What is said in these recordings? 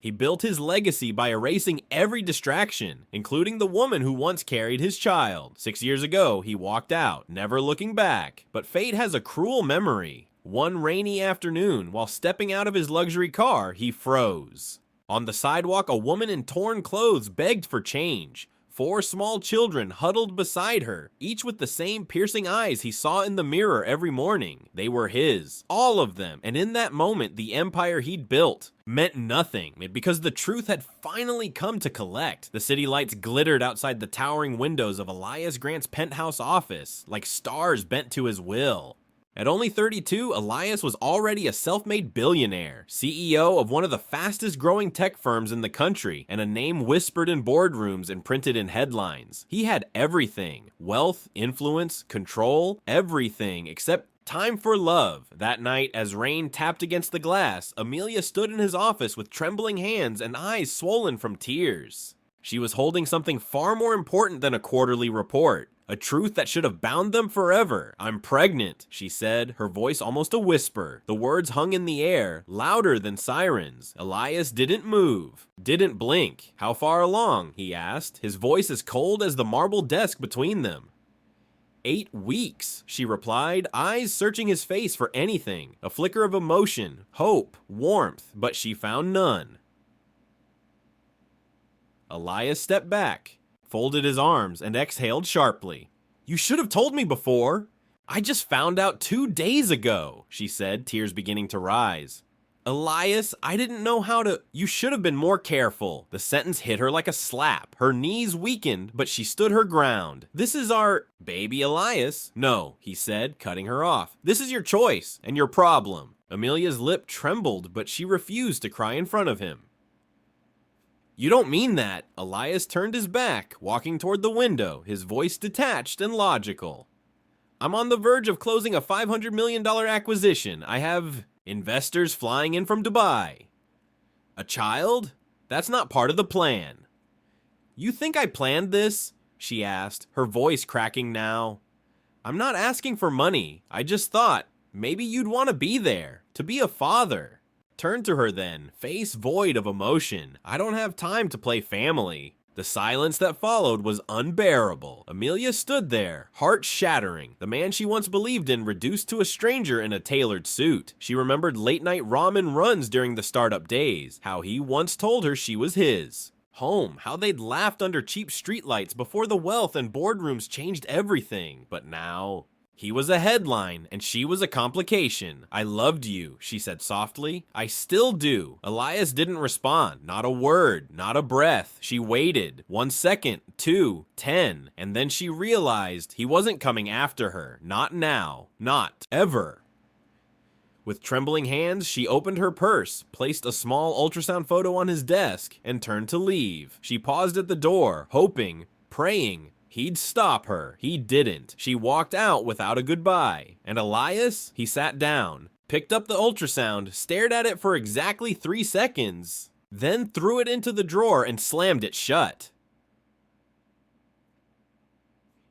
He built his legacy by erasing every distraction, including the woman who once carried his child. 6 years ago, he walked out, never looking back. But fate has a cruel memory. One rainy afternoon, while stepping out of his luxury car, he froze. On the sidewalk, a woman in torn clothes begged for change. 4 small children huddled beside her, each with the same piercing eyes he saw in the mirror every morning. They were his, all of them, and in that moment, the empire he'd built meant nothing, because the truth had finally come to collect. The city lights glittered outside the towering windows of Elias Grant's penthouse office, like stars bent to his will. At only 32, Elias was already a self-made billionaire, CEO of one of the fastest growing tech firms in the country, and a name whispered in boardrooms and printed in headlines. He had everything: wealth, influence, control, everything except time for love. That night, as rain tapped against the glass, Amelia stood in his office with trembling hands and eyes swollen from tears. She was holding something far more important than a quarterly report. A truth that should have bound them forever. "I'm pregnant," she said, her voice almost a whisper. The words hung in the air, louder than sirens. Elias didn't move, didn't blink. "How far along?" he asked, his voice as cold as the marble desk between them. 8 weeks, she replied, eyes searching his face for anything. A flicker of emotion, hope, warmth, but she found none. Elias stepped back, folded his arms, and exhaled sharply. "You should have told me before. I just found out 2 days ago," she said, tears beginning to rise. "Elias, I didn't know how to—" "You should have been more careful." The sentence hit her like a slap. Her knees weakened, but she stood her ground. "This is our baby, Elias." "No," he said, cutting her off. "This is your choice and your problem." Amelia's lip trembled, but she refused to cry in front of him. "You don't mean that." Elias turned his back, walking toward the window, his voice detached and logical. "I'm on the verge of closing a $500 million acquisition. I have investors flying in from Dubai. A child? That's not part of the plan." "You think I planned this?" she asked, her voice cracking now. "I'm not asking for money. I just thought maybe you'd want to be there, to be a father." Turned to her then, face void of emotion. "I don't have time to play family." The silence that followed was unbearable. Amelia stood there, heart shattering, the man she once believed in reduced to a stranger in a tailored suit. She remembered late-night ramen runs during the startup days, how he once told her she was his. Home, how they'd laughed under cheap streetlights before the wealth and boardrooms changed everything. But now he was a headline, and she was a complication. "I loved you," she said softly. "I still do." Elias didn't respond. Not a word, not a breath. She waited. 1 second, 2, 10, and then she realized he wasn't coming after her. Not now. Not ever. With trembling hands, she opened her purse, placed a small ultrasound photo on his desk, and turned to leave. She paused at the door, hoping, praying he'd stop her. He didn't. She walked out without a goodbye. And Elias? He sat down, picked up the ultrasound, stared at it for exactly 3 seconds, then threw it into the drawer and slammed it shut.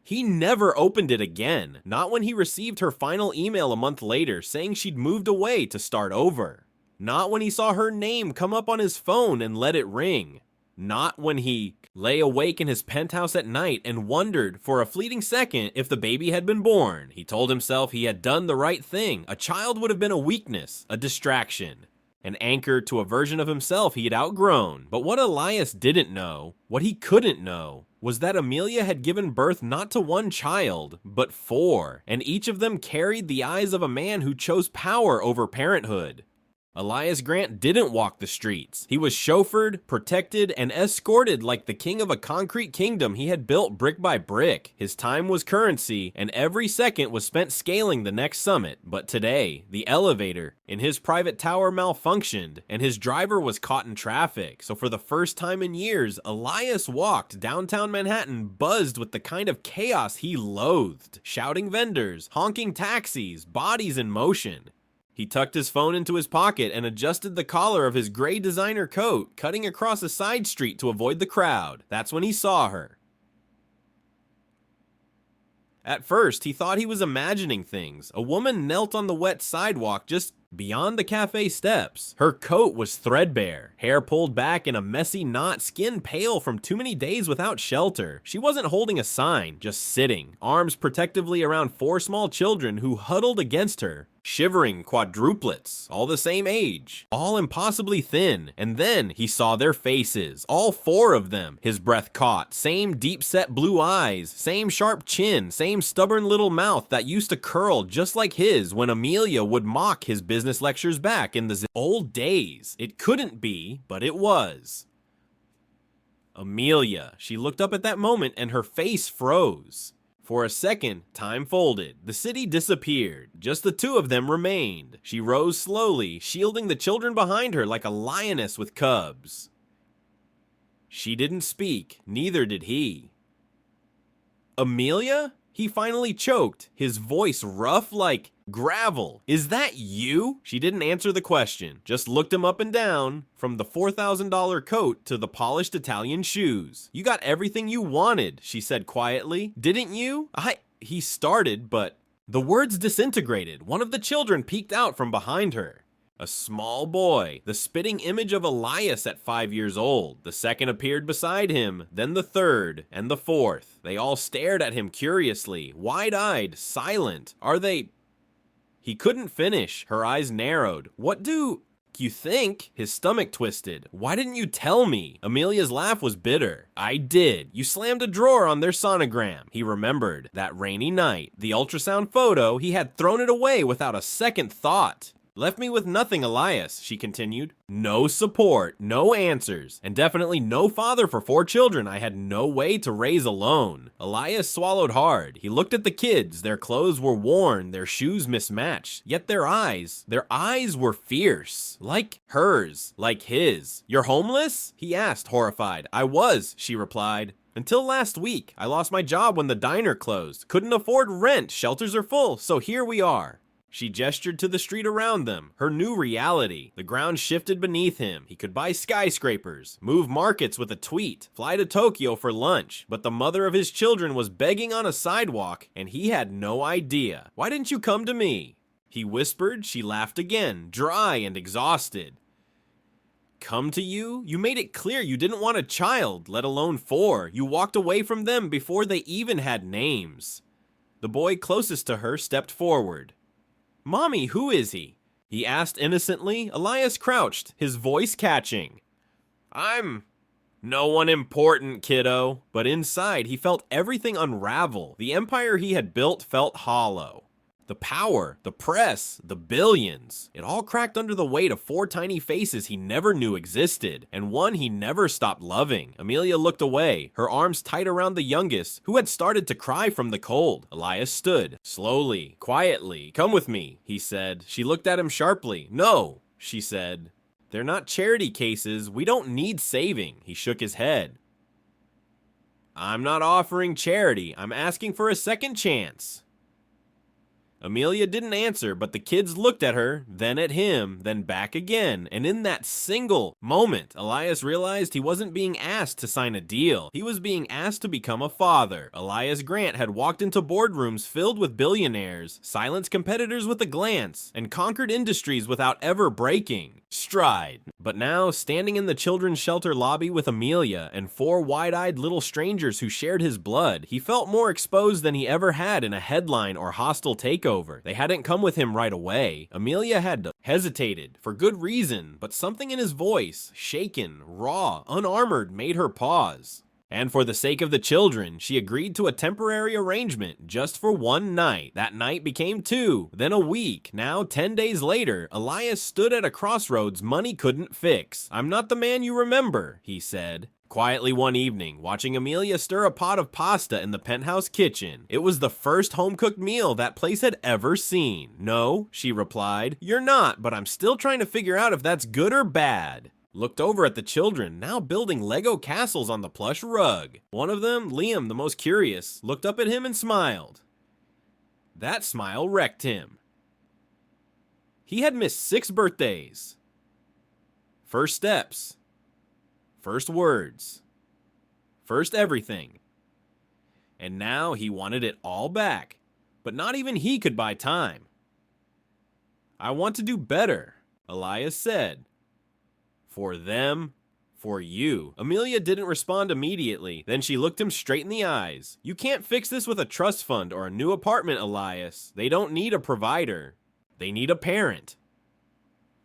He never opened it again, not when he received her final email a month later saying she'd moved away to start over. Not when he saw her name come up on his phone and let it ring. Not when he lay awake in his penthouse at night and wondered for a fleeting second if the baby had been born. He told himself he had done the right thing. A child would have been a weakness, a distraction, an anchor to a version of himself he had outgrown. But what Elias didn't know, what he couldn't know, was that Amelia had given birth not to 1 child, but 4, and each of them carried the eyes of a man who chose power over parenthood. Elias Grant didn't walk the streets. He was chauffeured, protected, and escorted like the king of a concrete kingdom he had built brick by brick. His time was currency, and every second was spent scaling the next summit. But today, the elevator in his private tower malfunctioned, and his driver was caught in traffic. So for the first time in years, Elias walked downtown Manhattan buzzed with the kind of chaos he loathed. Shouting vendors, honking taxis, bodies in motion. He tucked his phone into his pocket and adjusted the collar of his gray designer coat, cutting across a side street to avoid the crowd. That's when he saw her. At first, he thought he was imagining things. A woman knelt on the wet sidewalk just beyond the cafe steps. Her coat was threadbare, hair pulled back in a messy knot, skin pale from too many days without shelter. She wasn't holding a sign, just sitting, arms protectively around 4 small children who huddled against her. Shivering quadruplets, all the same age, all impossibly thin. And then he saw their faces, all 4 of them. His breath caught, same deep-set blue eyes, same sharp chin, same stubborn little mouth that used to curl just like his when Amelia would mock his business lectures back in the old days. It couldn't be, but it was. Amelia. She looked up at that moment and her face froze. For a second, time folded. The city disappeared. Just the 2 of them remained. She rose slowly, shielding the children behind her like a lioness with cubs. She didn't speak, neither did he. Amelia? He finally choked, his voice rough like gravel. Is that you? She didn't answer the question, just looked him up and down, from the $4,000 coat to the polished Italian shoes. You got everything you wanted, she said quietly. Didn't you? He started, but the words disintegrated. One of the children peeked out from behind her. A small boy, the spitting image of Elias at 5 years old. The second appeared beside him, then the third, and the fourth. They all stared at him curiously, wide-eyed, silent. Are they... He couldn't finish. Her eyes narrowed. What do you think? His stomach twisted. Why didn't you tell me? Amelia's laugh was bitter. I did. You slammed a drawer on their sonogram. He remembered. That rainy night. The ultrasound photo, he had thrown it away without a second thought. Left me with nothing, Elias, she continued. No support, no answers, and definitely no father for 4 children I had no way to raise alone. Elias swallowed hard. He looked at the kids. Their clothes were worn, their shoes mismatched, yet their eyes were fierce. Like hers, like his. You're homeless? He asked, horrified. I was, she replied. Until last week. I lost my job when the diner closed. Couldn't afford rent. Shelters are full, so here we are. She gestured to the street around them, her new reality. The ground shifted beneath him. He could buy skyscrapers, move markets with a tweet, fly to Tokyo for lunch. But the mother of his children was begging on a sidewalk, and he had no idea. Why didn't you come to me? He whispered. She laughed again, dry and exhausted. Come to you? You made it clear you didn't want a child, let alone 4. You walked away from them before they even had names. The boy closest to her stepped forward. Mommy, who is he? He asked innocently. Elias crouched, his voice catching. I'm no one important, kiddo. But inside, he felt everything unravel. The empire he had built felt hollow. The power, the press, the billions. It all cracked under the weight of 4 tiny faces he never knew existed, and one he never stopped loving. Amelia looked away, her arms tight around the youngest, who had started to cry from the cold. Elias stood, slowly, quietly. Come with me, he said. She looked at him sharply. No, she said. They're not charity cases. We don't need saving. He shook his head. I'm not offering charity. I'm asking for a second chance. Amelia didn't answer, but the kids looked at her, then at him, then back again. And in that single moment, Elias realized he wasn't being asked to sign a deal. He was being asked to become a father. Elias Grant had walked into boardrooms filled with billionaires, silenced competitors with a glance, and conquered industries without ever breaking stride. But now, standing in the children's shelter lobby with Amelia and 4 wide-eyed little strangers who shared his blood, he felt more exposed than he ever had in a headline or hostile takeover. They hadn't come with him right away. Amelia had hesitated, for good reason, but something in his voice, shaken, raw, unarmored, made her pause. And for the sake of the children, she agreed to a temporary arrangement just for 1 night. That night became 2, then a week. Now, 10 days later, Elias stood at a crossroads money couldn't fix. I'm not the man you remember, he said. Quietly one evening, watching Amelia stir a pot of pasta in the penthouse kitchen. It was the first home-cooked meal that place had ever seen. No, she replied. You're not, but I'm still trying to figure out if that's good or bad. Looked over at the children, now building Lego castles on the plush rug. One of them, Liam, the most curious, looked up at him and smiled. That smile wrecked him. He had missed 6 birthdays. First steps. First words. First everything. And now he wanted it all back. But not even he could buy time. I want to do better, Elias said. For them, for you. Amelia didn't respond immediately. Then she looked him straight in the eyes. You can't fix this with a trust fund or a new apartment, Elias. They don't need a provider. They need a parent.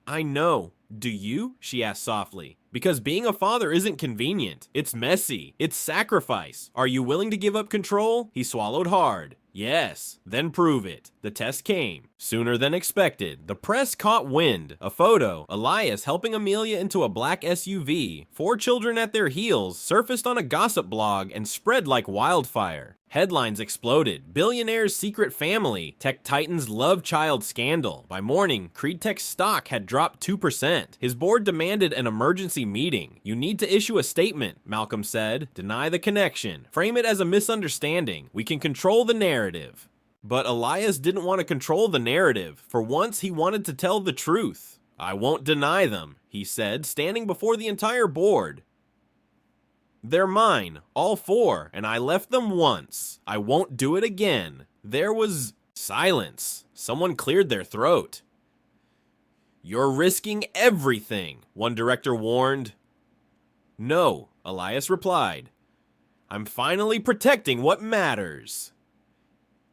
I know. Do you? She asked softly. Because being a father isn't convenient. It's messy. It's sacrifice. Are you willing to give up control? He swallowed hard. Yes, then prove it. The test came. Sooner than expected. The press caught wind. A photo, Elias helping Amelia into a black SUV, 4 children at their heels, surfaced on a gossip blog and spread like wildfire. Headlines exploded. Billionaire's secret family. Tech titans love child scandal. By morning, Creed Tech's stock had dropped 2%. His board demanded an emergency meeting. You need to issue a statement, Malcolm said. Deny the connection. Frame it as a misunderstanding. We can control the narrative. But Elias didn't want to control the narrative. For once, he wanted to tell the truth. I won't deny them, he said, standing before the entire board. They're mine, all 4, and I left them once. I won't do it again. There was silence. Someone cleared their throat. You're risking everything, one director warned. No, Elias replied. I'm finally protecting what matters.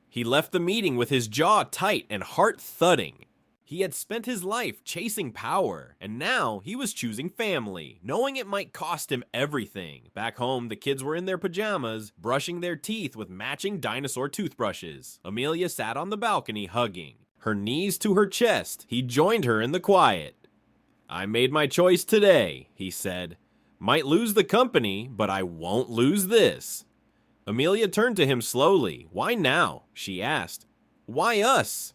He left the meeting with his jaw tight and heart thudding. He had spent his life chasing power, and now he was choosing family, knowing it might cost him everything. Back home, the kids were in their pajamas, brushing their teeth with matching dinosaur toothbrushes. Amelia sat on the balcony hugging, her knees to her chest. He joined her in the quiet. I made my choice today, he said. Might lose the company, but I won't lose this. Amelia turned to him slowly. Why now? She asked. Why us?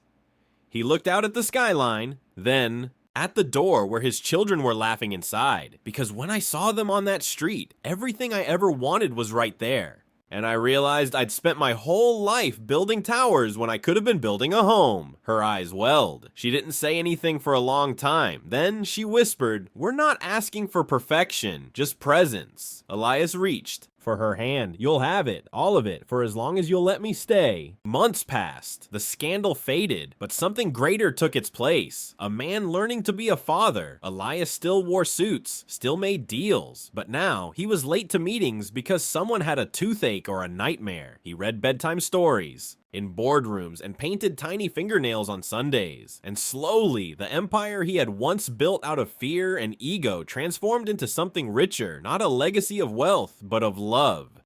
He looked out at the skyline, then at the door where his children were laughing inside. Because when I saw them on that street, everything I ever wanted was right there. And I realized I'd spent my whole life building towers when I could have been building a home. Her eyes welled. She didn't say anything for a long time. Then she whispered, We're not asking for perfection, just presence. Elias reached for her hand. You'll have it, all of it, for as long as you'll let me stay. Months passed. The scandal faded, but something greater took its place. A man learning to be a father. Elias still wore suits, still made deals, but now he was late to meetings because someone had a toothache or a nightmare. He read bedtime stories in boardrooms and painted tiny fingernails on Sundays. And slowly, the empire he had once built out of fear and ego transformed into something richer, not a legacy of wealth, but of love.